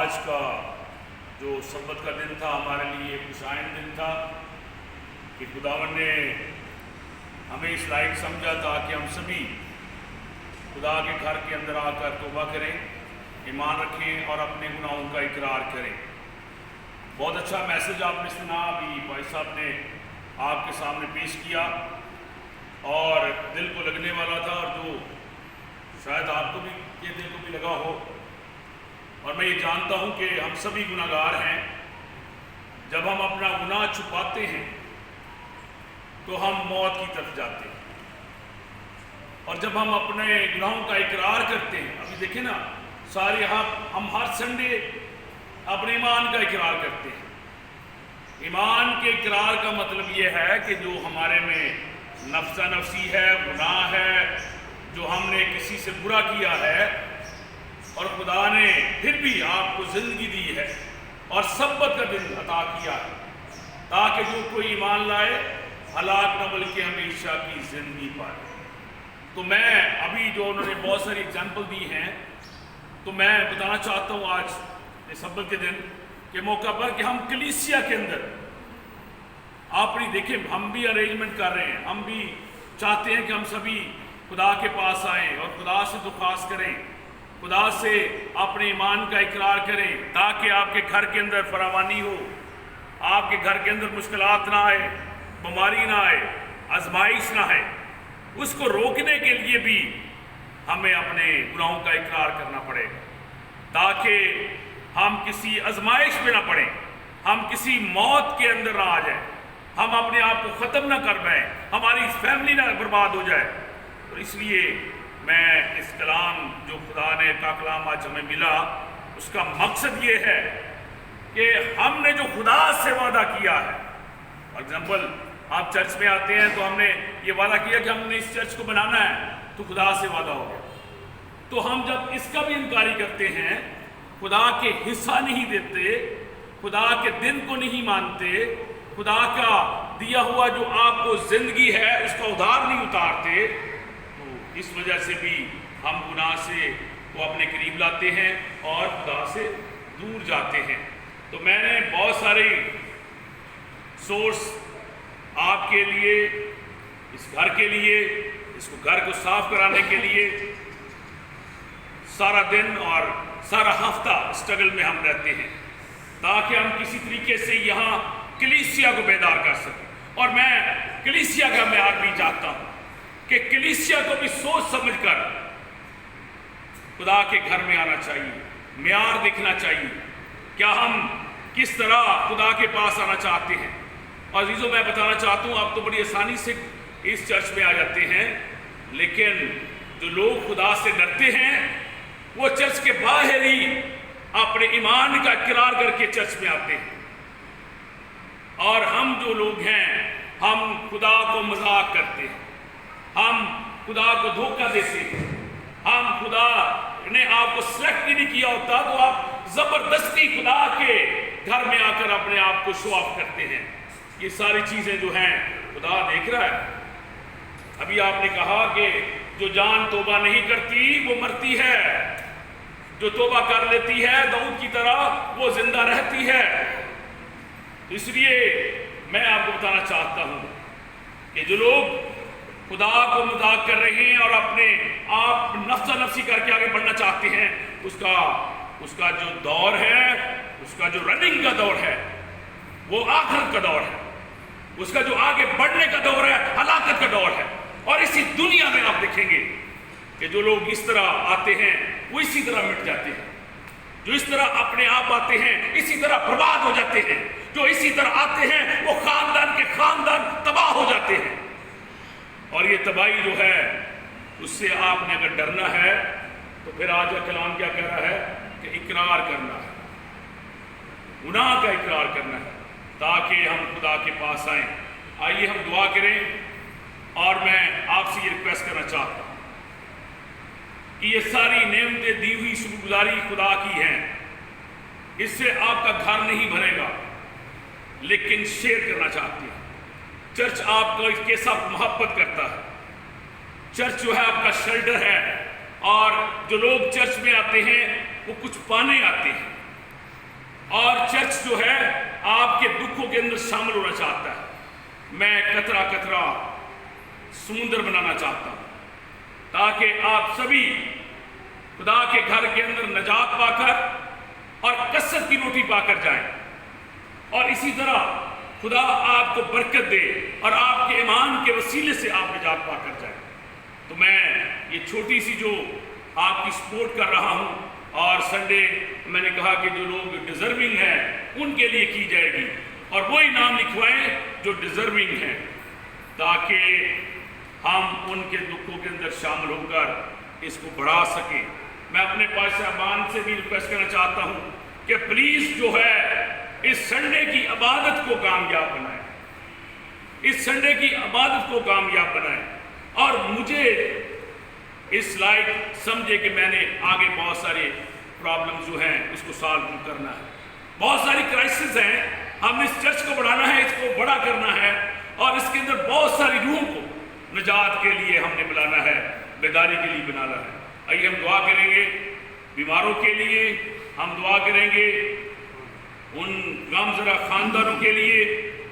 آج کا جو سبت کا دن تھا ہمارے لیے ایک خوشائن دن تھا کہ خداوند نے ہمیں اس لائق سمجھا تھا کہ ہم سبھی خدا کے گھر کے اندر آ کر توبہ کریں، ایمان رکھیں اور اپنے گناہوں کا اقرار کریں۔ بہت اچھا میسج آپ نے سنا، ابھی بھائی صاحب نے آپ کے سامنے پیش کیا اور دل کو لگنے والا تھا، اور جو شاید آپ کو بھی یہ دل کو بھی لگا ہو، اور میں یہ جانتا ہوں کہ ہم سبھی گناہ گار ہیں۔ جب ہم اپنا گناہ چھپاتے ہیں تو ہم موت کی طرف جاتے ہیں، اور جب ہم اپنے گناہوں کا اقرار کرتے ہیں، ابھی دیکھیں نا سارے ہم ہر سنڈے اپنے ایمان کا اقرار کرتے ہیں۔ ایمان کے اقرار کا مطلب یہ ہے کہ جو ہمارے میں نفسہ نفسی ہے، گناہ ہے، جو ہم نے کسی سے برا کیا ہے، اور خدا نے پھر بھی آپ کو زندگی دی ہے اور سبت کا دن عطا کیا ہے تاکہ جو کوئی ایمان لائے ہلاک نہ بلکہ ہمیشہ کی زندگی پائے۔ تو میں ابھی جو انہوں نے بہت ساری اگزامپل دی ہیں، تو میں بتانا چاہتا ہوں آج اس سبت کے دن کے موقع پر کہ ہم کلیسیا کے اندر اپنی دیکھیں، ہم بھی ارینجمنٹ کر رہے ہیں، ہم بھی چاہتے ہیں کہ ہم سبھی خدا کے پاس آئیں اور خدا سے درخواست کریں، خدا سے اپنے ایمان کا اقرار کریں تاکہ آپ کے گھر کے اندر فراوانی ہو، آپ کے گھر کے اندر مشکلات نہ آئے، بیماری نہ آئے، آزمائش نہ آئے۔ اس کو روکنے کے لیے بھی ہمیں اپنے گناہوں کا اقرار کرنا پڑے تاکہ ہم کسی آزمائش میں نہ پڑیں، ہم کسی موت کے اندر نہ آ جائیں، ہم اپنے آپ کو ختم نہ کر پائیں، ہماری فیملی نہ برباد ہو جائے۔ اور اس لیے میں اس کلام جو خدا نے کا کلام آج ہمیں ملا، اس کا مقصد یہ ہے کہ ہم نے جو خدا سے وعدہ کیا ہے، فار ایگزامپل آپ چرچ میں آتے ہیں تو ہم نے یہ وعدہ کیا کہ ہم نے اس چرچ کو بنانا ہے، تو خدا سے وعدہ ہو گیا۔ تو ہم جب اس کا بھی انکاری کرتے ہیں، خدا کے حصہ نہیں دیتے، خدا کے دن کو نہیں مانتے، خدا کا دیا ہوا جو آپ کو زندگی ہے اس کا ادھار نہیں اتارتے، تو اس وجہ سے بھی ہم گناہ سے کو اپنے قریب لاتے ہیں اور خدا سے دور جاتے ہیں۔ تو میں نے بہت سارے سورس آپ کے لیے، اس گھر کے لیے، اس کو گھر کو صاف کرانے کے لیے سارا دن اور سارا ہفتہ اسٹرگل میں ہم رہتے ہیں تاکہ ہم کسی طریقے سے یہاں کلیسیا کو بیدار کر سکیں۔ اور میں کلیسیا کا معیار بھی چاہتا ہوں کہ کلیسیا کو بھی سوچ سمجھ کر خدا کے گھر میں آنا چاہیے، معیار دیکھنا چاہیے، کیا ہم کس طرح خدا کے پاس آنا چاہتے ہیں۔ اور عزیزوں میں بتانا چاہتا ہوں، آپ تو بڑی آسانی سے اس چرچ میں آ جاتے ہیں، لیکن جو لوگ خدا سے ڈرتے ہیں وہ چرچ کے باہر ہی اپنے ایمان کا اقرار کر کے چرچ میں آتے ہیں، اور ہم جو لوگ ہیں ہم خدا کو مذاق کرتے ہیں، ہم خدا کو دھوکہ دیتے ہیں، ہم خدا نے آپ کو سلیکٹ نہیں کیا ہوتا تو آپ زبردستی خدا کے گھر میں آ کر اپنے آپ کو شو آف کرتے ہیں۔ یہ ساری چیزیں جو ہیں خدا دیکھ رہا ہے۔ ابھی آپ نے کہا کہ جو جان توبہ نہیں کرتی وہ مرتی ہے، جو توبہ کر لیتی ہے داؤد کی طرح وہ زندہ رہتی ہے۔ تو اس لیے میں آپ کو بتانا چاہتا ہوں کہ جو لوگ خدا کو مذاق کر رہے ہیں اور اپنے آپ نفسہ نفسی کر کے آگے بڑھنا چاہتے ہیں، اس کا جو دور ہے، اس کا جو رننگ کا دور ہے وہ آخرت کا دور ہے، اس کا جو آگے بڑھنے کا دور ہے ہلاکت کا دور ہے۔ اور اسی دنیا میں آپ دیکھیں گے کہ جو لوگ اس طرح آتے ہیں وہ اسی طرح مٹ جاتے ہیں، جو اس طرح اپنے آپ آتے ہیں اسی طرح برباد ہو جاتے ہیں، جو اسی طرح آتے ہیں وہ خاندان کے خاندان تباہ ہو جاتے ہیں۔ اور یہ تباہی جو ہے اس سے آپ نے اگر ڈرنا ہے تو پھر آج کا کلام کیا کہہ رہا ہے کہ اقرار کرنا ہے، گناہ کا اقرار کرنا ہے تاکہ ہم خدا کے پاس آئیں۔ آئیے ہم دعا کریں، اور میں آپ سے یہ ریکویسٹ کرنا چاہتا ہوں کہ یہ ساری نعمتیں دی ہوئی شکر گزاری خدا کی ہیں، اس سے آپ کا گھر نہیں بھرے گا، لیکن شیئر کرنا چاہتے ہیں۔ چرچ آپ کو کے ساتھ محبت کرتا ہے، چرچ جو ہے آپ کا شیلٹر ہے، اور جو لوگ چرچ میں آتے ہیں وہ کچھ پانے آتے ہیں، اور چرچ جو ہے آپ کے دکھوں کے اندر شامل ہونا چاہتا ہے۔ میں قطرہ قطرہ سمندر بنانا چاہتا ہوں تاکہ آپ سبھی خدا کے گھر کے اندر نجات پا کر اور کثرت کی روٹی پا کر جائیں، اور اسی طرح خدا آپ کو برکت دے اور آپ کے ایمان کے وسیلے سے آپ نجات پا کر جائیں۔ تو میں یہ چھوٹی سی جو آپ کی سپورٹ کر رہا ہوں، اور سنڈے میں نے کہا کہ جو لوگ ڈیزرونگ ہیں ان کے لیے کی جائے گی، اور وہی نام لکھوائیں جو ڈیزرونگ ہیں، تاکہ ہم ان کے دکھوں کے اندر شامل ہو کر اس کو بڑھا سکیں۔ میں اپنے پاسبان سے بھی ریکویسٹ کرنا چاہتا ہوں کہ پلیز جو ہے اس سنڈے کی عبادت کو کامیاب بنائیں، اس سنڈے کی عبادت کو کامیاب بنائیں، اور مجھے اس لائق سمجھے کہ میں نے آگے بہت سارے پرابلم جو ہیں اس کو سالو کرنا ہے، بہت ساری کرائسس ہیں، ہم اس چرچ کو بڑھانا ہے، اس کو بڑا کرنا ہے، اور اس کے اندر بہت ساری روحوں کو نجات کے لیے ہم نے بلانا ہے، بیداری کے لیے بنانا ہے۔ آئیے ہم دعا کریں گے بیماروں کے لیے، ہم دعا کریں گے ان غمزدہ خاندانوں کے لیے،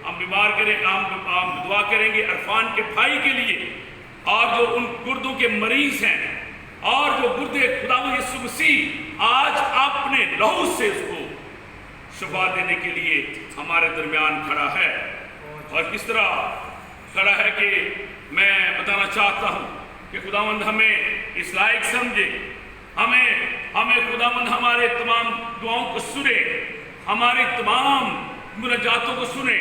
ہم دعا کریں گے عرفان کے بھائی کے لیے، اور جو ان گردوں کے مریض ہیں، اور جو گردے خداوند یسوع مسیح آج اپنے لہو سے اس کو شفا دینے کے لیے ہمارے درمیان کھڑا ہے۔ اور کس طرح کھڑا ہے کہ میں بتانا چاہتا ہوں کہ خداوند ہمیں اس لائق سمجھے، ہمیں خداوند ہمارے تمام دعاؤں کو سنے، ہماری تمام مناجاتوں کو سنے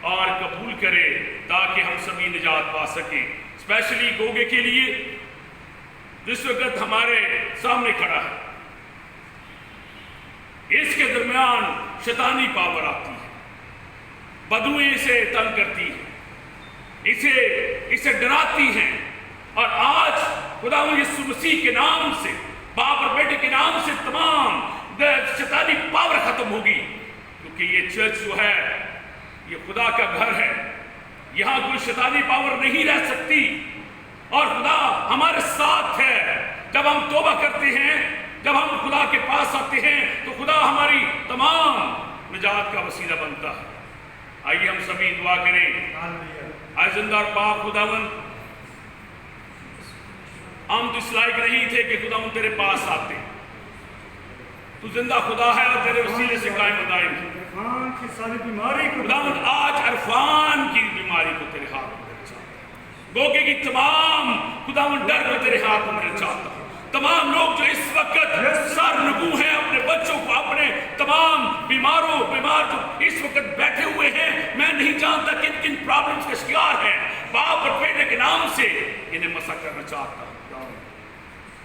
اور قبول کرے، تاکہ ہم سبھی نجات پا سکیں۔ اسپیشلی گوگے کے لیے جس وقت ہمارے سامنے کھڑا ہے، اس کے درمیان شیطانی پاور آتی ہے، بدوئیں اسے تنگ کرتی ہیں، اسے ڈراتی ہیں، اور آج خداوند یسوع مسیح کے نام سے، باپ اور بیٹے کے نام سے تمام شیطانی پاور ختم ہوگی، کیونکہ یہ چرچ جو ہے یہ خدا کا گھر ہے، یہاں کوئی شیطانی پاور نہیں رہ سکتی، اور خدا ہمارے ساتھ ہے۔ جب ہم توبہ کرتے ہیں، جب ہم خدا کے پاس آتے ہیں، تو خدا ہماری تمام نجات کا وسیلہ بنتا ہے۔ آئیے ہم سبھی دعا کریں۔ اے زندہ اور پاک خداوند، ہم تو اس لائق نہیں تھے کہ خداوند تیرے پاس آتے، تو زندہ خدا ہے اور تیرے وسیلے سے قائم و دائم ہے۔ خداوند آج عرفان کی بیماری کو تیرے ہاتھ میں دینا چاہتا ہوں، گوگے کی تمام خداوند ڈر کو تیرے ہاتھ میں دینا چاہتا ہوں۔ تمام لوگ جو اس وقت سرنگوں ہیں، اپنے بچوں کو، اپنے تمام بیمار جو اس وقت بیٹھے ہوئے ہیں، میں نہیں جانتا کن کن پرابلمز کا شکار ہیں، باپ اور بیٹے کے نام سے انہیں مسا کرنا چاہتا ہوں۔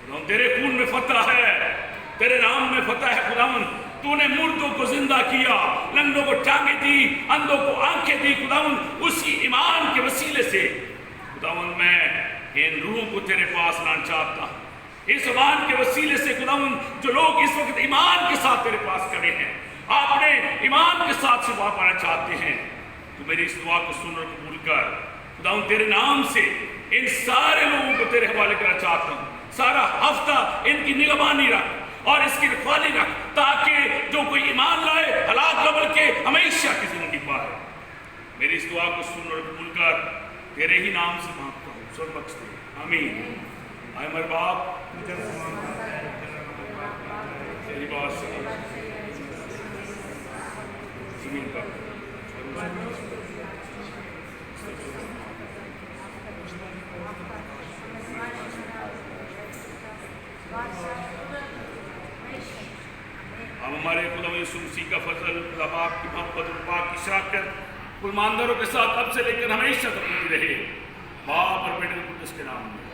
خداوند تیرے خون میں فتح ہے، تیرے نام میں فتح ہے۔ خداوند تو نے مردوں کو زندہ کیا، لنگڑوں کو ٹانگیں دی، اندھوں کو آنکھیں دی، خداوند اسی ایمان کے وسیلے سے خداوند میں ان روحوں کو تیرے پاس لانا چاہتا ہوں۔ اس ایمان کے وسیلے سے خداوند جو لوگ اس وقت ایمان کے ساتھ تیرے پاس کھڑے ہیں، اپنے ایمان کے ساتھ شفا پانا چاہتے ہیں، تو میری اس دعا کو سن اور قبول کر۔ خداوند تیرے نام سے ان سارے لوگوں کو تیرے حوالے کرنا چاہتا ہوں۔ سارا ہفتہ ان کی نگہبانی رکھ اور اس کی رکھوالی رکھ، تاکہ جو کوئی ایمان لائے ہلاک نہ بلکہ ہمیشہ کی زندگی پائے۔ میری اس دعا کو سن اور قبول کر، تیرے ہی نام سے مانگتا ہوں، سر بخش دے، آمین۔ اے ہمارے باپ، تیری بات سے زمین پر ہم ہمارے خدا یسوع مسیح کا فضل، خدا باپ کی محبت اور پاک کی شراکت ایمانداروں کے ساتھ اب سے لے کر ہمیشہ تک ہوتی رہے، باپ اور بیٹے کے قدس کے نام میں۔